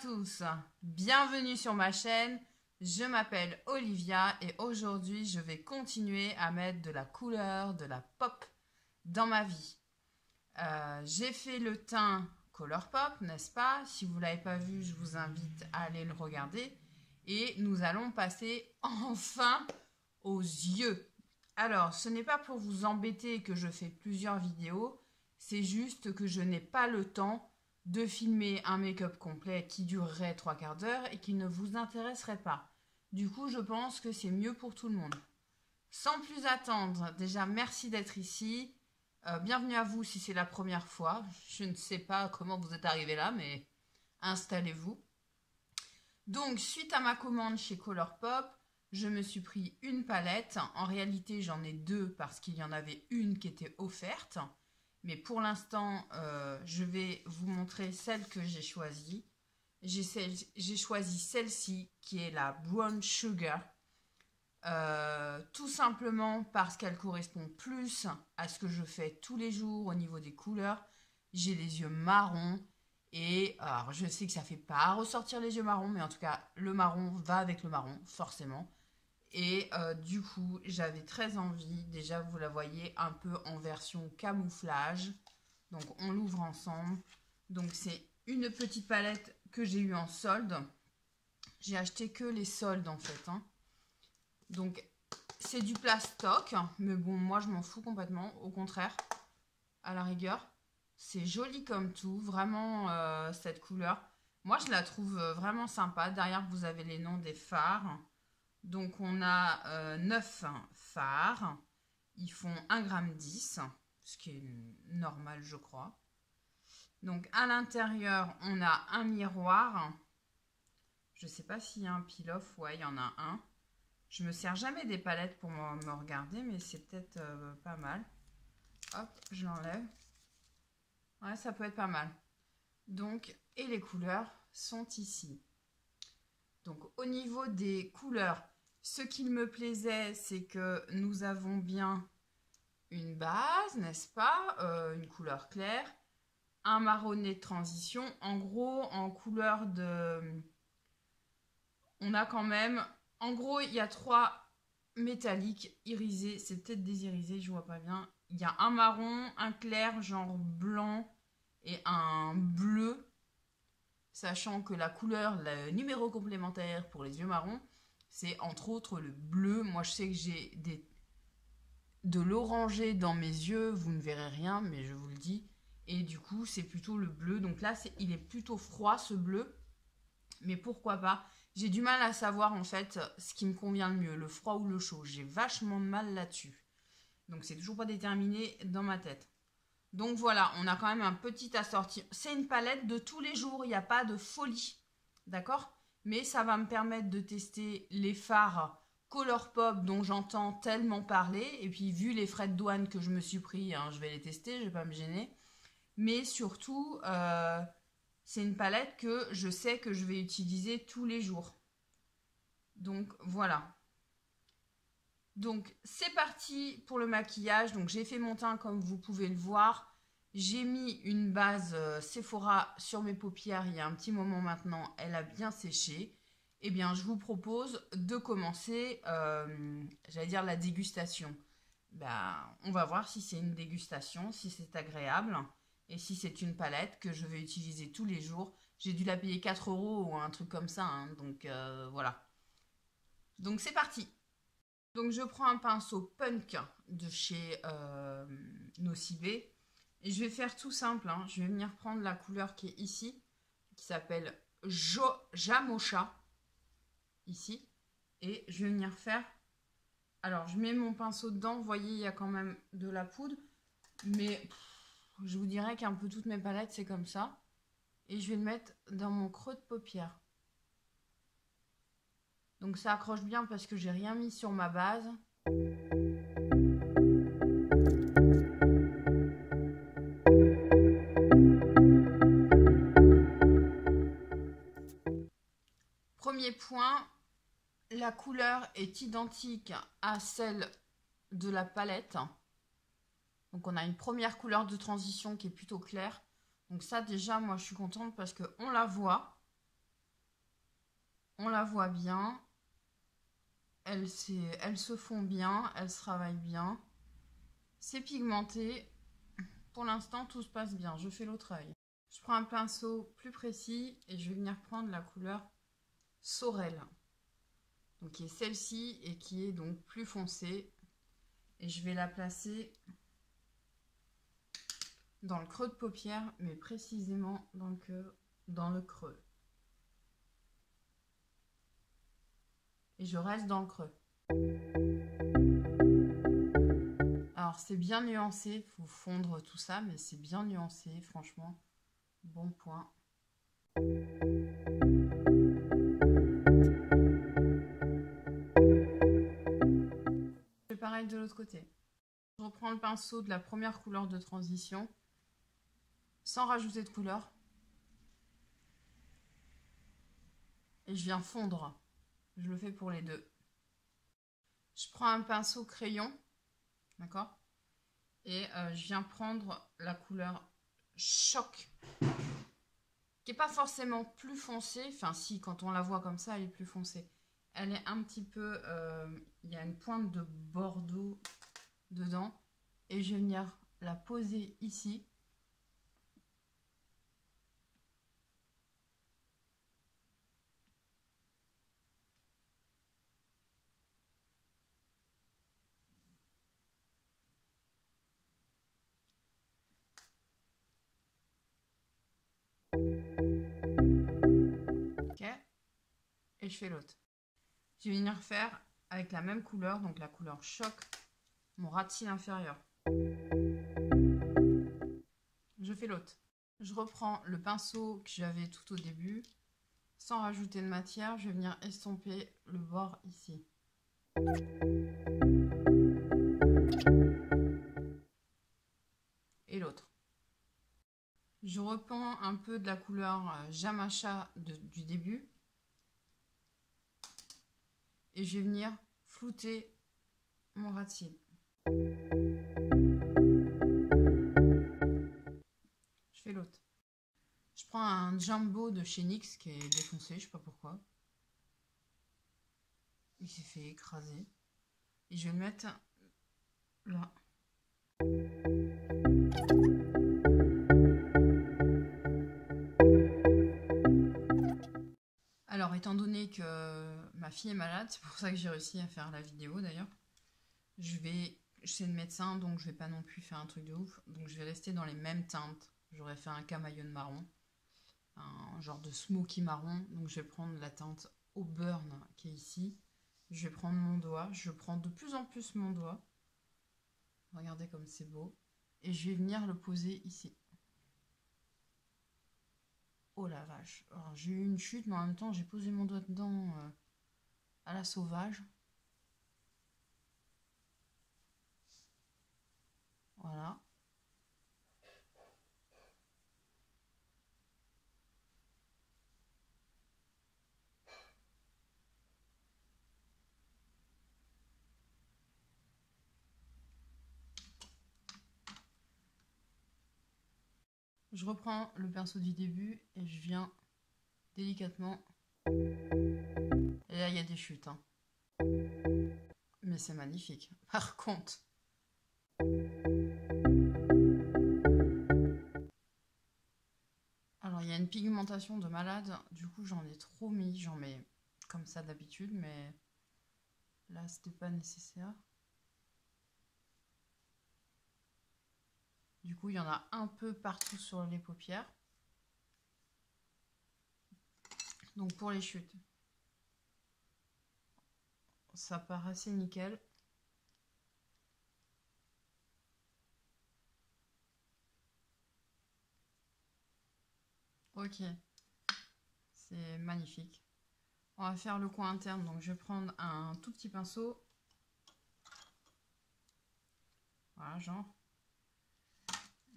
tous, bienvenue sur ma chaîne, je m'appelle Olivia et aujourd'hui je vais continuer à mettre de la couleur, de la pop dans ma vie. J'ai fait le teint Colourpop, n'est-ce pas? Si vous ne l'avez pas vu, je vous invite à aller le regarder et nous allons passer enfin aux yeux. Alors, ce n'est pas pour vous embêter que je fais plusieurs vidéos, c'est juste que je n'ai pas le temps de filmer un make-up complet qui durerait 3/4 d'heure et qui ne vous intéresserait pas. Du coup, je pense que c'est mieux pour tout le monde. Sans plus attendre, déjà merci d'être ici. Bienvenue à vous si c'est la première fois. Je ne sais pas comment vous êtes arrivé là, mais installez-vous. Donc, suite à ma commande chez Colourpop, je me suis pris une palette. En réalité, j'en ai deux parce qu'il y en avait une qui était offerte. Mais pour l'instant, je vais vous montrer celle que j'ai choisie. J'ai choisi celle-ci qui est la Brown Sugar. Tout simplement parce qu'elle correspond plus à ce que je fais tous les jours au niveau des couleurs. J'ai les yeux marrons. Et alors, je sais que ça ne fait pas ressortir les yeux marrons, mais en tout cas, le marron va avec le marron, forcément. Et du coup, j'avais très envie, déjà vous la voyez un peu en version camouflage. Donc on l'ouvre ensemble. Donc c'est une petite palette que j'ai eue en solde. J'ai acheté que les soldes en fait. Donc c'est du plastoc, mais bon moi je m'en fous complètement. Au contraire, à la rigueur, c'est joli comme tout. Vraiment cette couleur. Moi je la trouve vraiment sympa. Derrière vous avez les noms des fards. Donc on a 9 fards, ils font 1,10 g, ce qui est normal je crois. Donc à l'intérieur on a un miroir, je ne sais pas s'il y a un peel-off, ouais il y en a un. Je me sers jamais des palettes pour me regarder mais c'est peut-être pas mal. Hop, je l'enlève. Ouais ça peut être pas mal. Donc et les couleurs sont ici. Donc au niveau des couleurs, ce qu'il me plaisait, c'est que nous avons bien une base, n'est-ce pas? Une couleur claire, un marronné de transition. En gros, en couleur de... On a quand même... En gros, il y a 3 métalliques irisés. C'est peut-être des irisés, je vois pas bien. Il y a un marron, un clair, genre blanc, et un bleu. Sachant que la couleur, le numéro complémentaire pour les yeux marrons, c'est entre autres le bleu. Moi, je sais que j'ai de l'orangé dans mes yeux. Vous ne verrez rien, mais je vous le dis. Et du coup, c'est plutôt le bleu. Donc là, il est plutôt froid, ce bleu. Mais pourquoi pas? J'ai du mal à savoir, en fait, ce qui me convient le mieux, le froid ou le chaud. J'ai vachement de mal là-dessus. Donc, c'est toujours pas déterminé dans ma tête. Donc voilà, on a quand même un petit assorti. C'est une palette de tous les jours, il n'y a pas de folie. D'accord? Mais ça va me permettre de tester les fards Colourpop dont j'entends tellement parler. Et puis vu les frais de douane que je me suis pris, je vais les tester, je ne vais pas me gêner. Mais surtout, c'est une palette que je sais que je vais utiliser tous les jours. Donc voilà. Donc c'est parti pour le maquillage. Donc j'ai fait mon teint comme vous pouvez le voir. J'ai mis une base Sephora sur mes paupières il y a un petit moment maintenant. Elle a bien séché. Eh bien je vous propose de commencer, j'allais dire la dégustation. On va voir si c'est une dégustation, si c'est agréable. Et si c'est une palette que je vais utiliser tous les jours. J'ai dû la payer 4 € ou un truc comme ça. Donc voilà. Donc c'est parti. Donc je prends un pinceau Punk de chez Nocibé. Et je vais faire tout simple. Je vais venir prendre la couleur qui est ici. Qui s'appelle Jamocha. Ici. Et je vais venir faire... Alors je mets mon pinceau dedans. Vous voyez il y a quand même de la poudre. Mais je vous dirais qu'un peu toutes mes palettes c'est comme ça. Et je vais le mettre dans mon creux de paupière. Donc ça accroche bien parce que j'ai rien mis sur ma base. Premier point, la couleur est identique à celle de la palette. Donc on a une première couleur de transition qui est plutôt claire. Donc ça déjà moi je suis contente parce qu'on la voit. On la voit bien. Elle se fond bien, elle se travaille bien. C'est pigmenté. Pour l'instant, tout se passe bien. Je fais l'autre œil. Je prends un pinceau plus précis et je vais venir prendre la couleur Sorel. Donc qui est celle-ci et qui est donc plus foncée. Et je vais la placer dans le creux de paupière, mais précisément dans le creux. Et je reste dans le creux. Alors c'est bien nuancé, il faut fondre tout ça, mais c'est bien nuancé, franchement. Bon point. Je fais pareil de l'autre côté. Je reprends le pinceau de la première couleur de transition, sans rajouter de couleur. Et je viens fondre. Je le fais pour les deux. Je prends un pinceau crayon, d'accord? Et je viens prendre la couleur Choc, qui n'est pas forcément plus foncée. Enfin si, quand on la voit comme ça, elle est plus foncée. Elle est un petit peu... il y a une pointe de bordeaux dedans. Et je vais venir la poser ici. Ok. Et je fais l'autre. Je vais venir faire avec la même couleur, donc la couleur Choc, mon ras de cils inférieur. Je fais l'autre. Je reprends le pinceau que j'avais tout au début. Sans rajouter de matière, je vais venir estomper le bord ici. Et l'autre. Je reprends un peu de la couleur Jamacha du début. Et je vais venir flouter mon ras de cils. Je fais l'autre. Je prends un Jumbo de chez NYX qui est défoncé, je sais pas pourquoi. Il s'est fait écraser. Et je vais le mettre là. Alors, étant donné que ma fille est malade, c'est pour ça que j'ai réussi à faire la vidéo d'ailleurs, chez le médecin, donc je vais pas non plus faire un truc de ouf. Donc je vais rester dans les mêmes teintes. J'aurais fait un camaillon marron, un genre de smoky marron. Donc je vais prendre la teinte Auburn qui est ici. Je vais prendre mon doigt. Je prends de plus en plus mon doigt. Regardez comme c'est beau. Et je vais venir le poser ici. Oh la vache. J'ai eu une chute, mais en même temps, j'ai posé mon doigt dedans à la sauvage. Voilà. Je reprends le pinceau du début et je viens délicatement. Et là, il y a des chutes. Hein. Mais c'est magnifique. Par contre. Alors, il y a une pigmentation de malade. Du coup, j'en ai trop mis. J'en mets comme ça d'habitude, mais là, c'était pas nécessaire. Du coup, il y en a un peu partout sur les paupières. Donc, pour les chutes, ça part assez nickel. Ok, c'est magnifique. On va faire le coin interne, donc je vais prendre un tout petit pinceau. Voilà, genre.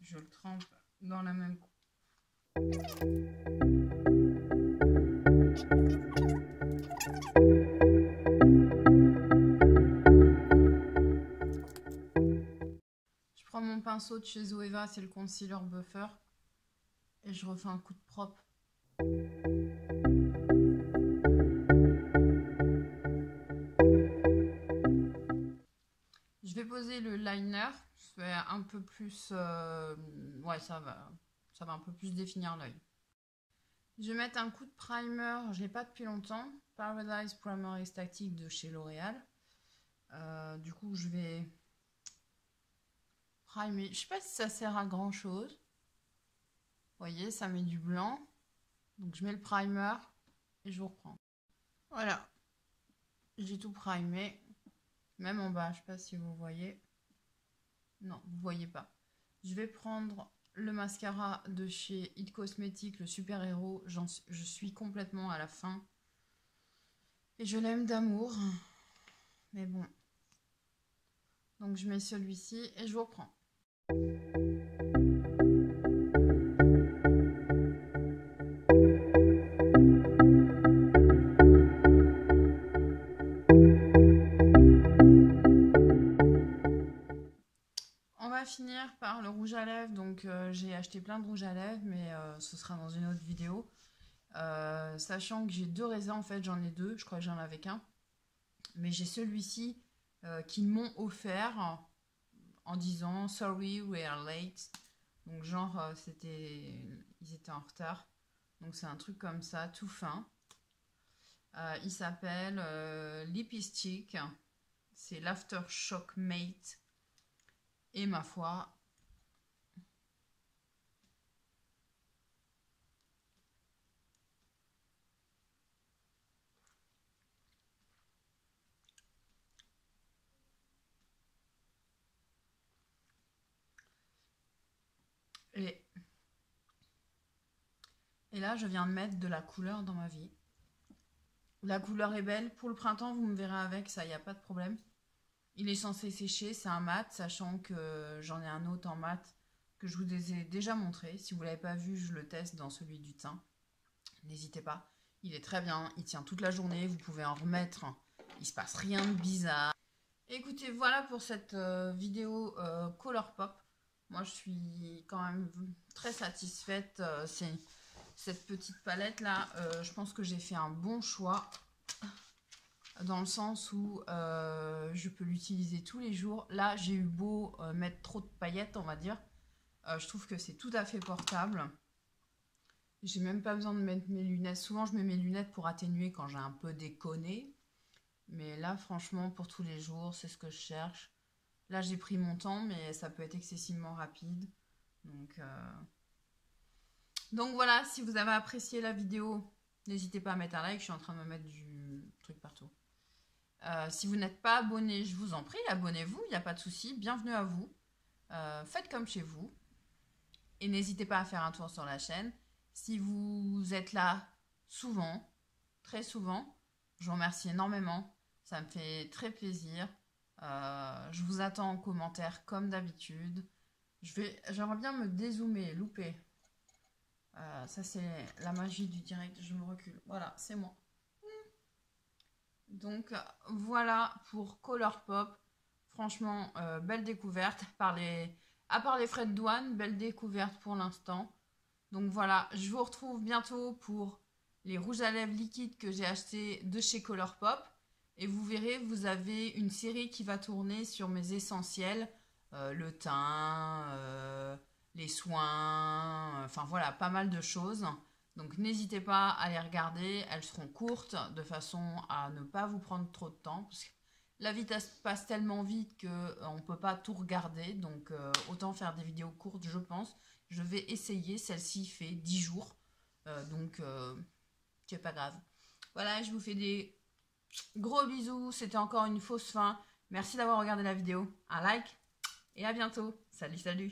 Je le trempe dans la même coupe. Je prends mon pinceau de chez Zoeva, c'est le concealer buffer. Et je refais un coup de propre. Je vais poser le liner. Je vais un peu plus... ouais, ça va un peu plus définir l'œil. Je vais mettre un coup de primer. Je ne l'ai pas depuis longtemps. Paradise Primer Static de chez L'Oréal. Du coup, je vais primer. Je ne sais pas si ça sert à grand chose. Vous voyez, ça met du blanc. Donc, je mets le primer et je vous reprends. Voilà. J'ai tout primé. Même en bas, je ne sais pas si vous voyez. Non, vous ne voyez pas. Je vais prendre le mascara de chez It Cosmetics, le Super Héros. Je suis complètement à la fin. Et je l'aime d'amour. Mais bon. Donc je mets celui-ci et je vous reprends. On va finir par le rouge à lèvres. Donc j'ai acheté plein de rouge à lèvres, mais ce sera dans une autre vidéo. Sachant que j'ai 2 raisins, en fait j'en ai 2. Je crois que j'en avais qu'un. Mais j'ai celui-ci qu'ils m'ont offert en disant « Sorry, we are late ». Donc genre, ils étaient en retard. Donc c'est un truc comme ça, tout fin. Il s'appelle Lipstick. C'est l'Aftershock Mate. Et ma foi... Et là, je viens de mettre de la couleur dans ma vie. La couleur est belle. Pour le printemps, vous me verrez avec, ça, il n'y a pas de problème. Il est censé sécher, c'est un mat, sachant que j'en ai un autre en mat que je vous ai déjà montré. Si vous ne l'avez pas vu, je le teste dans celui du teint. N'hésitez pas. Il est très bien, il tient toute la journée, vous pouvez en remettre. Il ne se passe rien de bizarre. Écoutez, voilà pour cette vidéo Colourpop. Moi, je suis quand même très satisfaite. C'est cette petite palette là, je pense que j'ai fait un bon choix dans le sens où je peux l'utiliser tous les jours. Là, j'ai eu beau mettre trop de paillettes, on va dire. Je trouve que c'est tout à fait portable. J'ai même pas besoin de mettre mes lunettes. Souvent, je mets mes lunettes pour atténuer quand j'ai un peu déconné. Mais là, franchement, pour tous les jours, c'est ce que je cherche. Là, j'ai pris mon temps, mais ça peut être excessivement rapide. Donc voilà, si vous avez apprécié la vidéo, n'hésitez pas à mettre un like. Je suis en train de me mettre du truc partout. Si vous n'êtes pas abonné, je vous en prie, abonnez-vous, il n'y a pas de souci. Bienvenue à vous. Faites comme chez vous. Et n'hésitez pas à faire un tour sur la chaîne. Si vous êtes là souvent, très souvent, je vous remercie énormément. Ça me fait très plaisir. Je vous attends en commentaire comme d'habitude. J'aimerais bien me dézoomer, louper. Ça, c'est la magie du direct. Je me recule. Voilà, c'est moi. Donc, voilà pour Colourpop. Franchement, belle découverte. À part les frais de douane, belle découverte pour l'instant. Donc, voilà, je vous retrouve bientôt pour les rouges à lèvres liquides que j'ai achetés de chez Colourpop. Et vous verrez, vous avez une série qui va tourner sur mes essentiels. Le teint, les soins, enfin voilà, pas mal de choses. Donc n'hésitez pas à les regarder, elles seront courtes de façon à ne pas vous prendre trop de temps. Parce que la vie passe tellement vite qu'on ne peut pas tout regarder. Donc autant faire des vidéos courtes, je pense. Je vais essayer, celle-ci fait 10 jours. Donc c'est pas grave. Voilà, je vous fais des gros bisous. C'était encore une fausse fin. Merci d'avoir regardé la vidéo. Un like et à bientôt. Salut, salut.